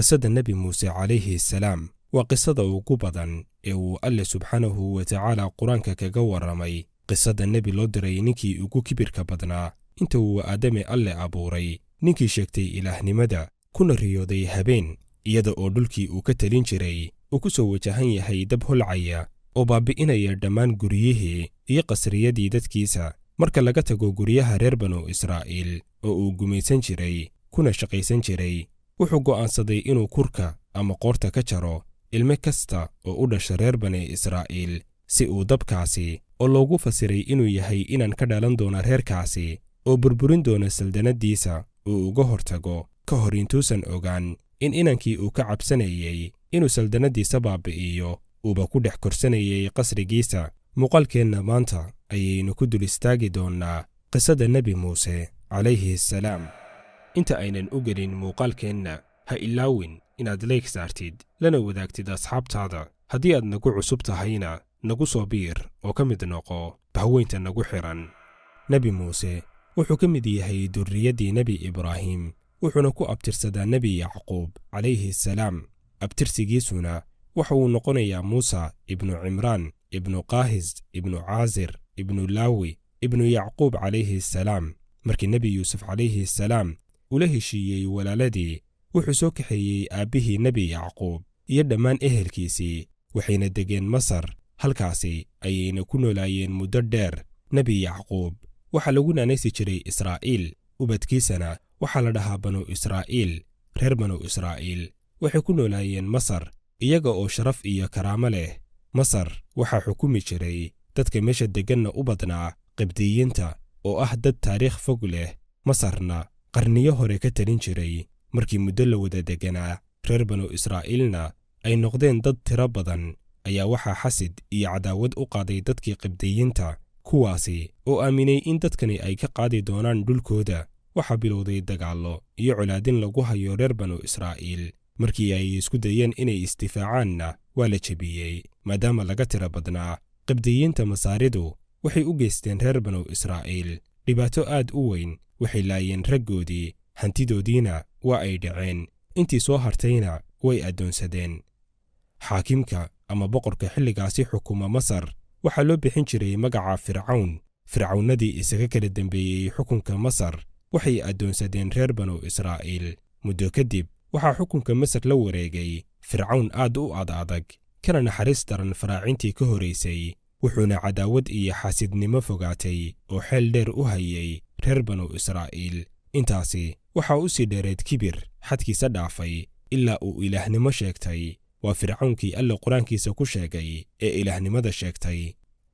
qisada nebi muuse calayhi salaam waa qisada ugu badan ee uu alle subxaanahu wa tacaala qur-aanka kaga warramay qisada nebi loo diray ninkii ugu kibirka badnaa inta uu aadame alle abuuray, ninkii sheegtay ilaahnimada kuna riyooday habeen iyada oo dhulkii uu ka talin jiray uu ku soo wajahan yahay dab holcaya oo baabi'inaya dhammaan guryihii iyo qasriyadii dadkiisa marka laga tago guryaha reer banu Israa'iil oo uu gumaysan jiray kuna shaqaysan jiray. wuxuu go'aansaday inuu kurka ama qoorta ka jaro ilme kasta oo u dhasha reer bani Israa'iil si uu dabkaasi oo loogu fasiray inuu yahay inaan ka dhalan doona reerkaasi oo burburin doona saldanadiisa uu uga hortago ka hor intuusan ogaan in inankii uu ka cabsanayay inuu saldanadiisa baabi'iyo uuba ku dhex korsanayay qasrigiisa. muuqaalkeenna maanta ayaynu ku dul istaagi doonnaa qisada nebi muuse calayhi salaam. inta aynan u gelin muuqaalkeenna ha ilaawin inaad like saartid lana wadaagtid asxaabtaada. haddii aad nagu cusub tahayna nagu soo biir oo ka mid noqo bahweynta nagu xiran. nebi muuse wuxuu ka mid yahay durriyaddii nebi ibraahim, wuxuuna ku abtirsadaa nebi yacquub calayhi salaam. abtirsigiisuna waxa uu noqonayaa muusa ibnu cimraan ibnu qaahis ibnu caasir ibnu laawi ibnu yacquub calayhi salaam. markii nebi yuusuf calayhi salaam ula heshiiyey walaaladii, wuxuu soo kaxeeyey aabbihii nebi yacquub iyo dhammaan ehelkiisii, waxayna degeen masar. halkaasi ayayna ku noolaayeen muddo dheer. nebi yacquub waxaa lagu naanaysi jiray israa'iil, ubadkiisana waxaa la dhahaa banu israa'iil. reer banu israa'iil waxay ku noolaayeen masar iyaga oo sharaf iyo karaamo leh. masar waxaa xukumi jiray dadka meesha degganna u badnaa qibdiyiinta oo ah dad taariikh fog leh. masarna qarniyo hore ka talin jiray. markii muddo la wada degganaa reer banu israa'iilna ay noqdeen dad tiro badan, ayaa waxaa xasid iyo cadaawad u qaaday dadkii qibdiyiinta, kuwaasi oo aaminay in dadkani ay ka qaadi doonaan dhulkooda. waxaa bilowday dagaallo iyo colaadin lagu hayo reer banu israa'iil. markii ay isku dayeen inay isdifaacaanna waa la jebiyey maadaama laga tiro badnaa. qibdiyiinta masaaridu waxay u geysteen reer banu israa'iil dhibaato aad u weyn. waxay laayeen raggoodii, hantidoodiina waa ay dhaceen. intii soo hartayna way addoonsadeen. xaakimka ama boqorka xilligaasi xukuma masar waxaa loo bixin jiray magaca fircawn. fircawnadii isaga kala dembeeyey xukunka masar waxay addoonsadeen reer banu israa'iil. muddo kadib waxaa xukunka masar la wareegay fircawn aad u adag kana naxariis daran faraacintii ka horaysay, wuxuuna cadaawad iyo xaasidnimo fogaatay oo xeel dheer u hayay reer banu israa'iil. intaasi waxaa u sii dheereed kibir xadkiisa dhaafay ilaa uu ilaahnimo sheegtay. waa fircawnkii alle qur-aankiisa ku sheegay ee ilaahnimada sheegtay.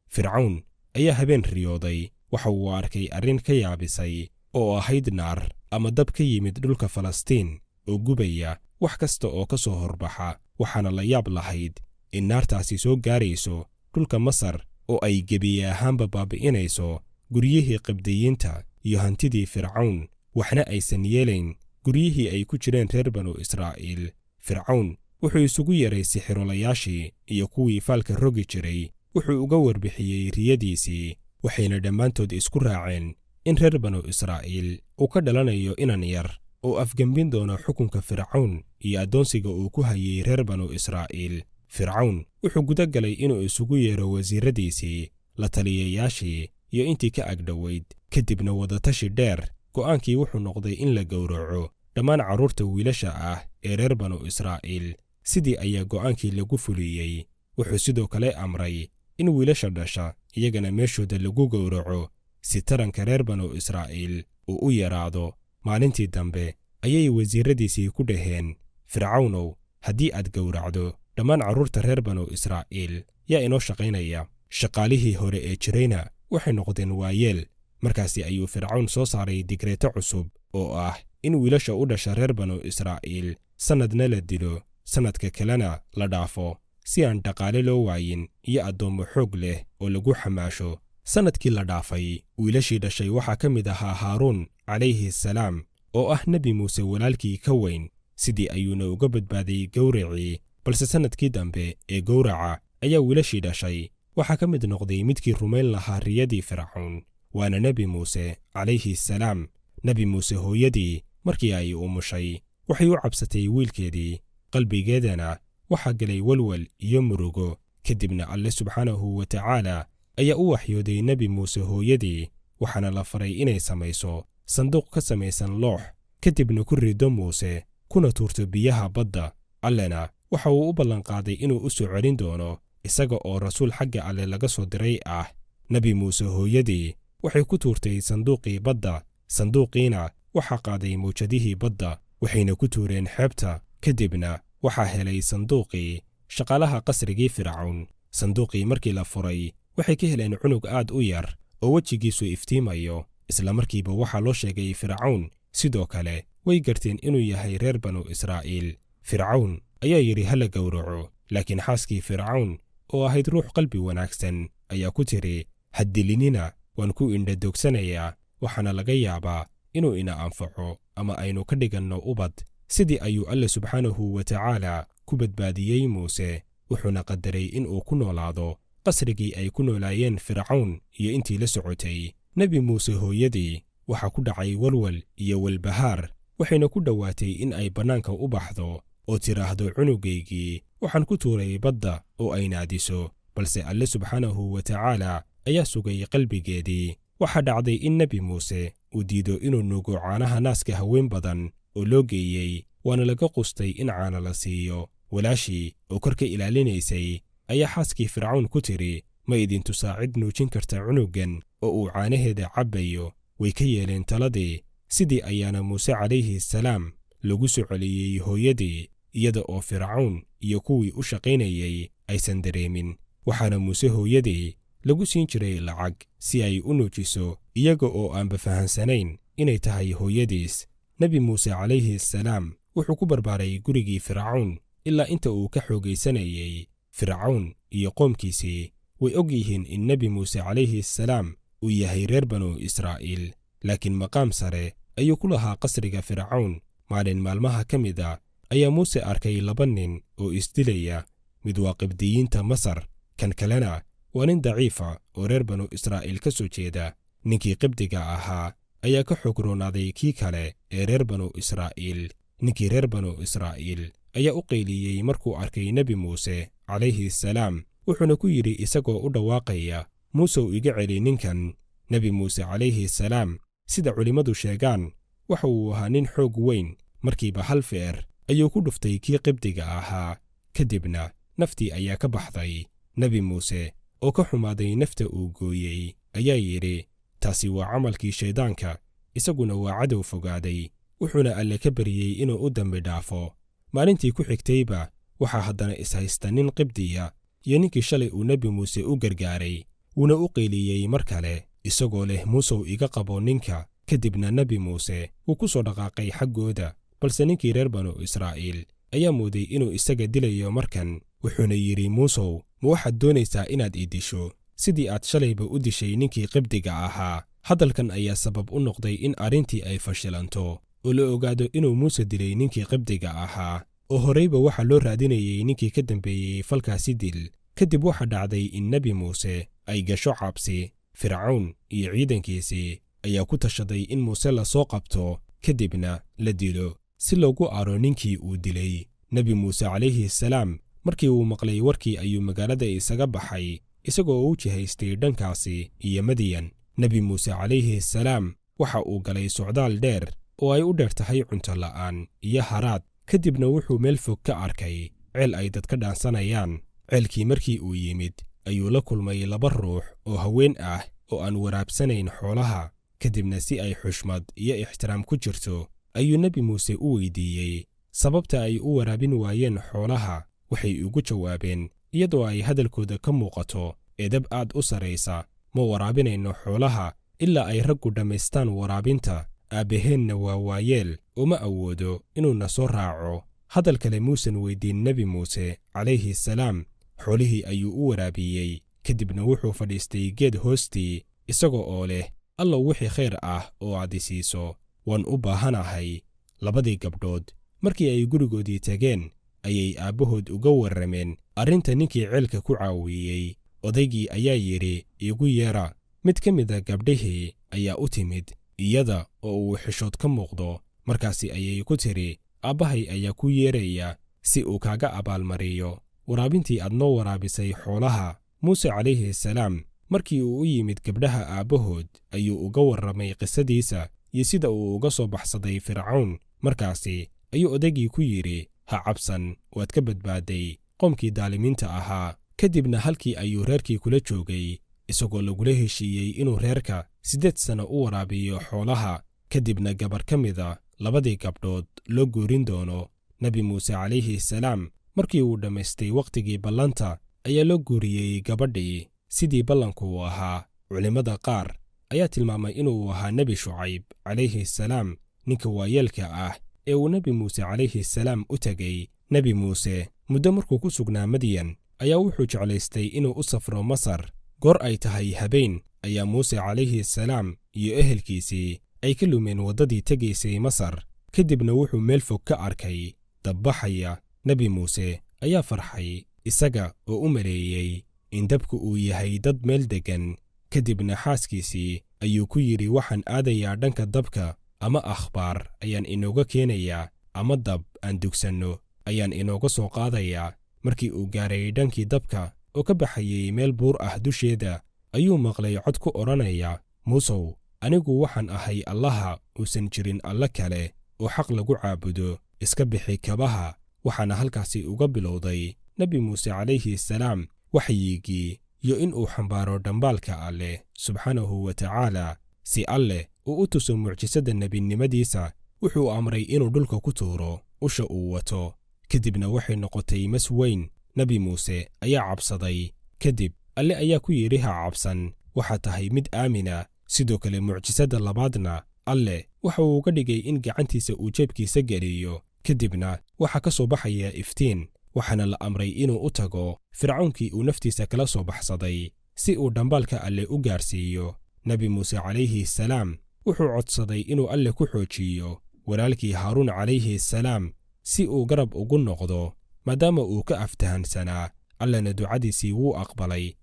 fircawn ayaa habeen riyooday. waxa uu arkay arrin ka yaabisay oo ahayd naar ama dab ka yimid dhulka falastiin oo gubaya wax kasta oo ka soo horbaxa. waxaana la yaab lahayd in naartaasi soo gaarayso dhulka masar oo ay gebiye ahaanba baabi'inayso guryihii qibdiyiinta iyo hantidii fircawn, waxna aysan yeelayn guryihii ay ku jireen reer banu israa'iil. fircawn wuxuu isugu yeeray sixirolayaashii iyo kuwii faalka rogi jiray. wuxuu uga warbixiyey riyadiisii, waxayna dhammaantood isku raaceen in reer banu israa'iil uu ka dhalanayo inan yar oo afgembin doono xukunka fircawn iyo addoonsiga uu ku hayay reer banu israa'iil. fircawn wuxuu guda galay inuu isugu yeero wasiiradiisii, la taliyayaashii iyo intii ka agdhowayd. kadibna wadatashi dheer go'aankii wuxuu noqday in la gowraco dhammaan carruurta wiilasha ah ee reer banu israa'iil. sidii ayaa go'aankii lagu fuliyey. wuxuu sidoo kale amray in wiilasha dhasha iyagana meeshooda lagu gowraco si taranka reer banu israa'iil uu u yaraado. maalintii dambe ayay wasiiradiisii ku dhaheen, fircawnow, haddii aad gowracdo dhammaan carruurta reer banu israa'iil yaa inoo shaqaynaya. shaqaalihii hore ee jirayna waxay noqdeen waayeel. markaasi ayuu fircawn soo saaray digreeto cusub oo ah in wiilasha u dhasha reer banu israa'iil sannadna la dilo, sannadka kalena la dhaafo, si aan dhaqaale loo waayin iyo addoommo xoog leh oo lagu xamaasho. sannadkii la dhaafay wiilashii dhashay waxaa ka mid ahaa haaruun calayhi salaam oo ah nebi muuse walaalkii ka weyn. sidii ayuuna uga badbaaday gowracii. balse sannadkii dambe ee gowraca ayaa wiilashii dhashay waxaa ka mid noqday midkii rumayn lahaa riyadii fircawn, waana nebi muuse calayhi salaam. nebi muuse hooyadii markii ay umushay waxay u cabsatay wiilkeedii, qalbigeedana waxaa galay walwal iyo murugo. kadibna alle subxaanahu wa tacaala ayaa u waxyooday nebi muuse hooyadii, waxaana la faray inay samayso sanduuq ka samaysan loox, kadibna ku riddo muuse kuna tuurto biyaha badda. allena waxa uu u ballanqaaday inuu u soo celin doono isaga oo rasuul xagga alle laga soo diray ah. nebi muuse hooyadii waxay ku tuurtay sanduuqii badda, sanduuqiina waxaa qaaday mawjadihii badda, waxayna ku tuureen xeebta. kadibna waxaa helay sanduuqii shaqaalaha qasrigii fircawn. sanduuqii markii la furay waxay ka heleen cunug aad u yar oo wejigiisu iftiimayo. isla markiiba waxaa loo sheegay fircawn. sidoo kale way garteen inuu yahay reer banu israa'iil. fircawn ayaa yidhi ha la gowraco, laakiin xaaskii fircawn oo ahayd ruux qalbi wanaagsan ayaa ku tiri, ha dilinina, waan ku indhadogsanayaa, waxaana laga yaabaa inuu ina anfaco ama aynu ka dhiganno ubad. sidii ayuu alle subxaanahu wa tacaala ku badbaadiyey muuse, wuxuuna qadaray inuu ku noolaado qasrigii ay ku noolaayeen fircawn iyo intii la socotay. nebi muuse hooyadii waxaa ku dhacay walwal iyo walbahaar, waxayna ku dhowaatay in ay bannaanka u baxdo oo tidhaahdo cunugaygii waxaan ku tuuray badda oo ay naadiso. balse alle subxaanahu wa tacaala ayaa sugay qalbigeedii. waxaa dhacday in nebi muuse uu diido inuu nuugo caanaha naaska haween badan oo loo geeyey, waana laga qustay in caana la siiyo. walaashii oo kor ka ilaalinaysay ayaa xaaskii fircawn ku tiri, ma idin tusaacid nuujin karta cunugan oo uu caanaheeda cabbayo? way ka yeeleen taladii. sidii ayaana muuse calayhi salaam lagu soo celiyey hooyadii, iyada oo fircawn iyo kuwii u shaqaynayey aysan dareemin. waxaana muuse hooyadii lagu siin jiray lacag si ay u nuujiso, iyaga oo aanba fahansanayn inay tahay hooyadiis. nebi muuse calayhi salaam wuxuu ku barbaaray gurigii fircawn ilaa inta uu ka xoogaysanayey. fircawn iyo qoomkiisii way og yihiin in nebi muuse calayhi salaam uu yahay reer banu israa'iil, laakiin maqaam sare ayuu ku lahaa qasriga fircawn. maalin maalmaha ka mid a ayaa muuse arkay 2 nin oo isdilaya, mid waa qibdiyiinta masar, kan kalena waa nin daciifa oo reer banu israa'iil ka soo jeeda. ninkii qibdiga ahaa ayaa ka xoog roonaaday kii kale ee reer banu israa'iil. ninkii reer banu israa'iil ayaa u qayliyey markuu arkay nebi muuse calayhi salaam, wuxuuna ku yidhi isagoo u dhawaaqaya, muusew iga celi ninkan. nebi muuse calayhi salaam sida culimmadu sheegaan waxa uu ahaa nin xoog weyn. markiiba hal feer ayuu ku dhuftay kii qibdiga ahaa, kadibna naftii ayaa ka baxday. nebi muuse oo ka xumaaday nafta uu gooyey ayaa yidhi, taasi waa camalkii shayddaanka, isaguna waa cadow fogaaday. wuxuuna alle ka baryey inuu u dambi dhaafo. maalintii ku xigtayba waxaa haddana ishaysta nin qibdiya iyo ninkii shalay uu nebi muuse u gargaaray, wuuna u qayliyey mar kale isagoo leh, muusew iga qabo ninka. kadibna nebi muuse wuu ku soo dhaqaaqay xaggooda, balse ninkii reer banu israa'iil ayaa mooday inuu isaga dilayo markan. wuxuuna yidhi, muusew ma waxaad doonaysaa inaad ii disho sidii aad shalayba u dishay ninkii qibdiga ahaa? hadalkan ayaa sabab u noqday in arrintii ay fashilanto oo la ogaado inuu muuse dilay ninkii qibdiga ahaa, oo horeyba waxaa loo raadinayey ninkii ka dambeeyey falkaasi dil. kadib waxaa dhacday in nebi muuse ay gasho cabsi. fircawn iyo ciidankiisii ayaa ku tashaday in muuse la soo qabto kadibna la dilo si loogu aaro ninkii uu dilay. nebi muuse calayhi salaam markii uu maqlay warkii ayuu magaalada isaga baxay, isagoo u jihaystay dhankaasi iyo madiyan. nebi muuse calayhi salaam waxa uu galay socdaal dheer oo ay u dheer tahay cunto la'aan iyo haraad. kadibna wuxuu meel fog ka arkay ceel ay dad ka dhaansanayaan. ceelkii markii uu yimid ayuu la kulmay 2 ruux oo haween ah oo aan waraabsanayn xoolaha. kadibna si ay xushmad iyo ixtiraam ku jirto ayuu nebi muuse u weydiiyey sababta ay u waraabin waayeen xoolaha. waxay ugu jawaabeen iyadoo ay hadalkooda ka muuqato edeb aad u saraysa, ma waraabinayno xoolaha ilaa ay raggu dhammaystaan waraabinta. aabbaheenna waa waayeel oo ma awoodo inuu na soo raaco. hadal kale muusan weydiin nebi muuse calayhi salaam. xoolihii ayuu u waraabiyey, kadibna wuxuu fadhiistay geed hoostii isagoo oo leh, allow wixii khayr ah oo aad i siiso, waan u baahanahay. 2dii gabdhood markii ay gurigoodii tageen ayay aabbahood uga warrameen arrinta ninkii ceelka ku caawiyey. odaygii ayaa yidhi, iigu yeera. mid ka mid a gabdhihii ayaa u timid iyada oo uu xishood ka muuqdo. markaasi ayay ku tiri, aabbahay ayaa ku yeeraya si uu kaaga abaalmariyo waraabintii aad noo waraabisay xoolaha. muuse calayhi salaam markii uu u yimid gabdhaha aabbahood ayuu uga warramay qisadiisa iyo sida uu uga soo baxsaday fircawn. markaasi ayuu odaygii ku yidhi, ha cabsan, waad ka badbaaday qoomkii daalimiinta ahaa. kadibna halkii ayuu reerkii kula joogay, isagoo lagula heshiiyey inuu reerka 8 sano u waraabiyo xoolaha. kadibna gabar ka mida 2 gabdhood loo guurin doono. nebi muuse calayhi salaam markii uu dhammaystay wakhtigii ballanta ayaa loo guuriyey gabadhii sidii ballanku uu ahaa. culimmada qaar ayaa tilmaamay inuu ahaa nebi shucayb calayhi salaam, ninka waayeelka ah ee uu nebi muuse calayhi salaam u tegey. nebi muuse muddo markuu ku sugnaa madyan ayaa wuxuu jeclaystay inuu u safro masar. goor ay tahay habeen ayaa muuse calayhi salaam iyo ehelkiisii ay ka lumeen waddadii tegaysay masar. kadibna wuxuu meel fog ka arkay dabbaxaya. nebi muuse ayaa farxay, isaga oo u maleeyey in dabku uu yahay dad meel deggan. kadibna xaaskiisii ayuu ku yidhi, waxaan aadayaa dhanka dabka, ama akhbaar ayaan inooga keenayaa, ama dab aan dugsanno ayaan inooga soo qaadayaa. markii uu gaaray dhankii dabka oo ka baxayey meel buur ah dusheeda, ayuu maqlay cod ku odhanaya, muusow, anigu waxaan ahay allaha uusan jirin alle kale oo xaq lagu caabudo, iska bixi kabaha. waxaana halkaasi uga bilowday nebi muuse calayhi salaam waxyigii iyo in uu xambaaro dhambaalka alleh subxaanahu wa tacaala. si alleh uu u tuso mucjisadda nebinimadiisa, wuxuu amray inuu dhulka ku tuuro usha uu wato. kadibna waxay noqotay mas weyn. nebi muuse ayaa cabsaday. kadib alle ayaa ku yidhi, ha cabsan, waxaa tahay mid aamina. sidoo kale mucjisadda labaadna alleh waxa uu uga dhigay in gacantiisa uu jeebkiisa geliyo. kadibna waxaa ka soo baxaya iftiin, waxaana la amray inuu u tago fircawnkii uu naftiisa kala soo baxsaday si uu dhambaalka alleh u gaarsiiyo. nebi muuse calayhi salaam wuxuu codsaday inuu alleh ku xoojiyo walaalkii haaruun calayhi salaam si uu garab ugu noqdo, maadaama uu ka aftahansanaa. allena ducadiisii wuu aqbalay.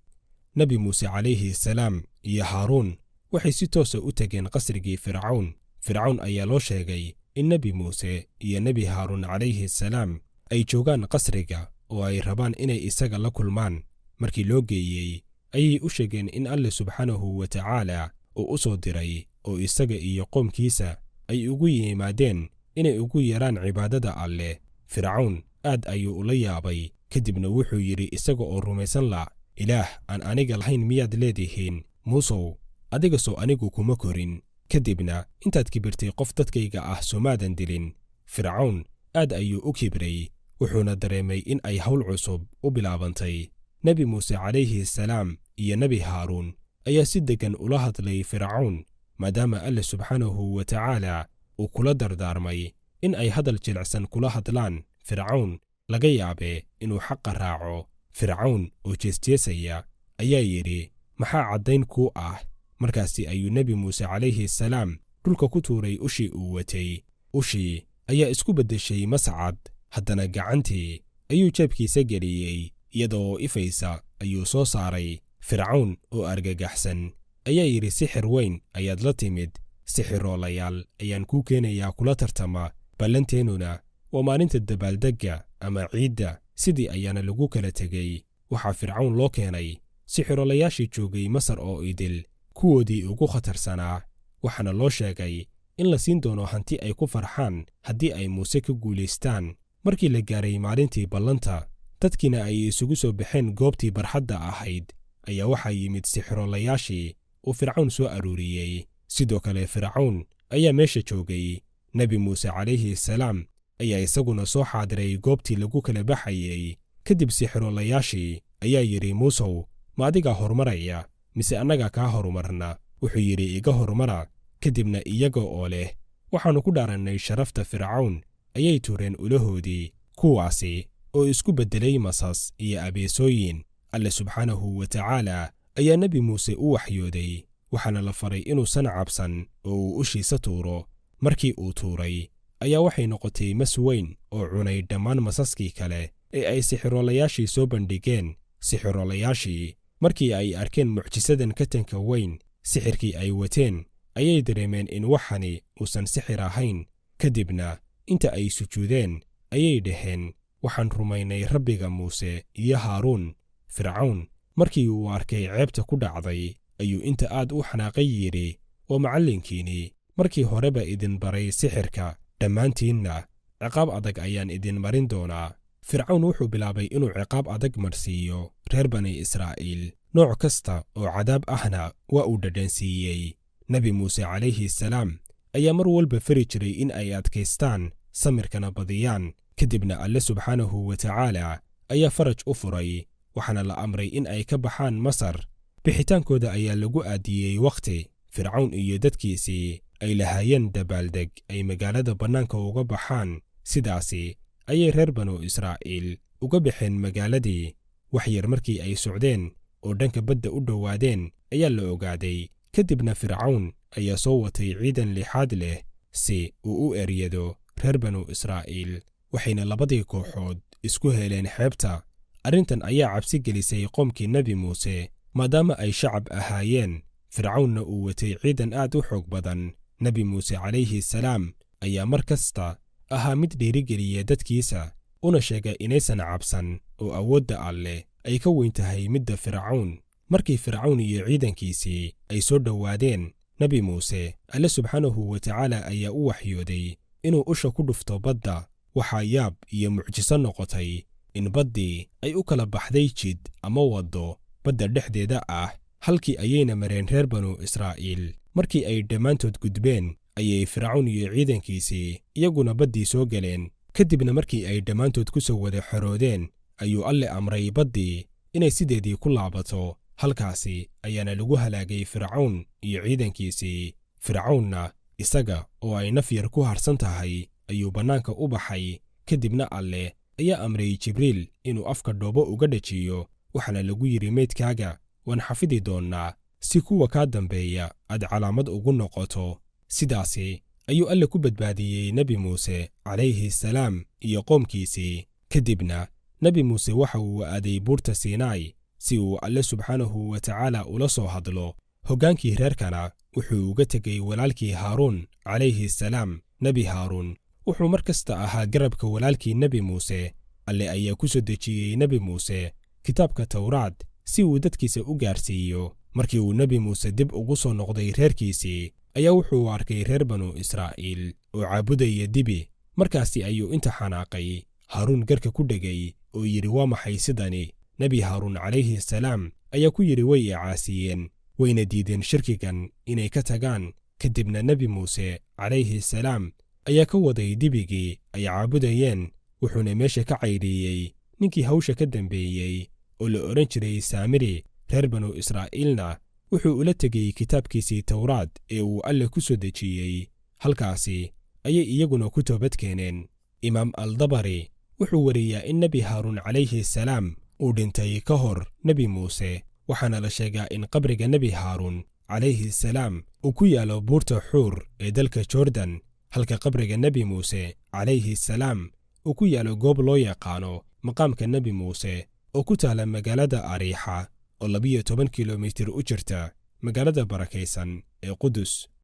nebi muuse calayhi salaam iyo haaruun waxay si toosa u tegeen qasrigii fircawn. fircawn ayaa loo sheegay in nebi muuse iyo nebi haaruun calayhi salaam ay joogaan qasriga oo ay rabaan inay isaga la kulmaan. markii loo geeyey ayay u sheegeen in alleh subxaanahu wa tacaala uu u soo diray oo isaga iyo qoomkiisa ay ugu yimaadeen inay ugu yeeraan cibaadada alleh. fircawn aad ayuu ula yaabay. kadibna wuxuu yidhi isaga oo rumaysan la, ilaah aan aniga lahayn miyaad leedihiin? muusow, adigasoo anigu kuma korin. kadibna intaad kibirtay qof dadkayga ah soomaadan dilin. fircawn aad ayuu u kibray, wuxuuna dareemay in ay hawl cusub u bilaabantay. nebi muuse calayhi salaam iyo nebi haaruun ayaa si deggan ula hadlay fircawn, maadaama alleh subxaanahu wa tacaala uu kula dardaarmay in ay hadal jilicsan kula hadlaan fircawn, laga yaabee inuu xaqa raaco. fircawn oo jeesjeesaya ayaa yidhi, maxaa caddayn kuu ah? markaasi ayuu nebi muuse calayhi salaam dhulka ku tuuray ushii uu watay. ushii ayaa isku beddeshay mascad. haddana gacantii ayuu jeebkiisa geliyey, iyadoo ifaysa ayuu soo saaray. fircawn oo argagaxsan ayaa yidhi, sixir weyn ayaad la timid. sixiroolayaal ayaan kuu keenayaa kula tartama. ballanteennuna waa maalinta dabaaldegga ama ciidda. sidii ayaana lagu kala tegey. waxaa fircawn loo keenay sixiroolayaashii joogay masar oo idil, kuwoodii ugu khatarsanaa. waxaana loo sheegay in la siin doono hanti ay ku farxaan haddii ay muuse ka guulaystaan. markii la gaaray maalintii ballanta, dadkiina ay isugu soo baxeen goobtii barxadda ahayd, ayaa waxaa yimid sixiroolayaashii uu fircawn soo aruuriyey. sidoo kale fircawn ayaa meesha joogay. nebi muuse calayhi salaam ayaa isaguna soo xaadiray goobtii lagu kala baxayey. kadib sixiroolayaashii ayaa yidhi, muusow, ma adigaa horumaraya mise annaga kaa horumarna? wuxuu yidhi, iga horumara. kadibna iyaga oo leh, waxaannu ku dhaarannay sharafta fircawn, ayay tuureen ulahoodii, kuwaasi oo isku beddelay masas iyo abeesooyin. alleh subxaanahu wa tacaala ayaa nebi muuse u waxyooday, waxaana la faray inuusan cabsan oo uu ushiisa tuuro. markii uu tuuray ayaa waxay noqotay mas weyn oo cunay dhammaan masaskii kale ee ay sixiroolayaashii soo bandhigeen. sixiroolayaashii markii ay arkeen mucjisadan katanka weyn sixirkii ay wateen, ayay dareemeen in waxani uusan sixir ahayn. kadibna inta ay sujuudeen ayay dhaheen waxaan rumaynay rabbiga muuse iyo haaruun. fircawn markii uu arkay ceebta ku dhacday ayuu inta aad u xanaaqay yidhi oo macallinkiinii markii horeba idin baray sixirka dhammaantiinna ciqaab adag ayaan idin marin doonaa. fircawn wuxuu bilaabay inuu ciqaab adag marsiiyo reer bani israa'iil, nooc kasta oo cadaab ahna waa uu dhadhansiiyey. nebi muuse calayhi salaam ayaa mar walba fari jiray in ay adkaystaan samirkana badiyaan. kadibna alle subxaanahu wa tacaala ayaa faraj u furay, waxaana la amray in ay ka baxaan masar. bixitaankooda ayaa lagu aadiyey wakhti fircawn iyo dadkiisii ay lahaayeen dabaaldeg ay magaalada bannaanka uga baxaan. sidaasi ayay reer banu israa'iil uga baxeen magaaladii. wax yar markii ay socdeen oo dhanka badda u dhowaadeen ayaa la ogaaday. kadibna fircawn ayaa soo watay ciidan lixaad leh si uu u eryado reer banu israa'iil, waxayna labadii kooxood isku heleen xeebta. arrintan ayaa cabsi gelisay qoomkii nebi muuse maadaama ay shacab ahaayeen. fircawnna uu watay ciidan aad u xoog badan. nebi muuse calayhi salaam ayaa mar kasta ahaa mid dhiirigeliya dadkiisa, una sheega inaysan cabsan oo awoodda alleh ay ka weyn tahay midda fircawn. markii fircawn iyo ciidankiisii ay soo dhowaadeen nebi muuse, alle subxaanahu wa tacaala ayaa u waxyooday inuu usha ku dhufto badda. waxaa yaab iyo mucjiso noqotay in baddii ay u kala baxday jid ama waddo badda dhexdeeda ah. halkii ayayna mareen reer banu israa'iil. markii ay dhammaantood gudbeen ayay fircawn iyo ciidankiisii iyaguna baddii soo galeen. kadibna markii ay dhammaantood ku soo wada xoroodeen ayuu alle amray baddii inay sideedii ku laabato. halkaasi ayaana lagu halaagay fircawn iyo ciidankiisii. fircawnna isaga oo ay naf yar ku harsan tahay ayuu bannaanka u baxay. kadibna alleh ayaa amray jibriil inuu afka dhoobo uga dhajiyo, waxaana lagu yidhi meydkaaga waan xafidi doonnaa si kuwa kaa dambeeya aad calaamad ugu noqoto. sidaasi ayuu alle ku badbaadiyey nebi muuse calayhi salaam iyo qoomkiisii. kadibna nebi muuse waxa uu aaday buurta siinaay si uu alle subxaanahu wa tacaala ula soo hadlo. hoggaankii reerkana wuxuu uga tegey walaalkii haaruun calayhi salaam. nebi haaruun wuxuu mar kasta ahaa garabka walaalkii nebi muuse. alle ayaa ku soo dejiyey nebi muuse kitaabka tawraad si uu dadkiisa u gaarsiiyo. markii uu nebi muuse dib ugu soo noqday reerkiisii ayaa wuxuu arkay reer banu israa'iil oo caabudaya dibi. markaasi ayuu inta xanaaqay haaruun garka ku dhegay oo yidhi waa maxay sidani? nebi haaruun calayhi salaam ayaa ku yidhi way i caasiyeen, wayna diideen shirkigan inay ka tagaan. kadibna nebi muuse calayhi salaam ayaa ka waday dibigii ay caabudayeen, wuxuuna meesha ka caydhiyey ninkii hawsha ka dambeeyey oo la odhan jiray saamiri. reer banu israa'iilna wuxuu ula tegey kitaabkiisii tawraad ee uu alle ku soo dejiyey. halkaasi ayay iyaguna ku toobad keeneen. imaam aldabari wuxuu wariyaa in nebi haaruun calayhi salaam uu dhintay ka hor nebi muuse, waxaana la sheegaa in qabriga nebi haaruun calayhi salaam uu ku yaalo buurta xuur ee dalka jordan, halka qabriga nebi muuse calayhi salaam uu ku yaalo goob loo yaqaano maqaamka nebi muuse oo ku taala magaalada ariixa oo 12 kilomitir u jirta magaalada barakaysan ee qudus.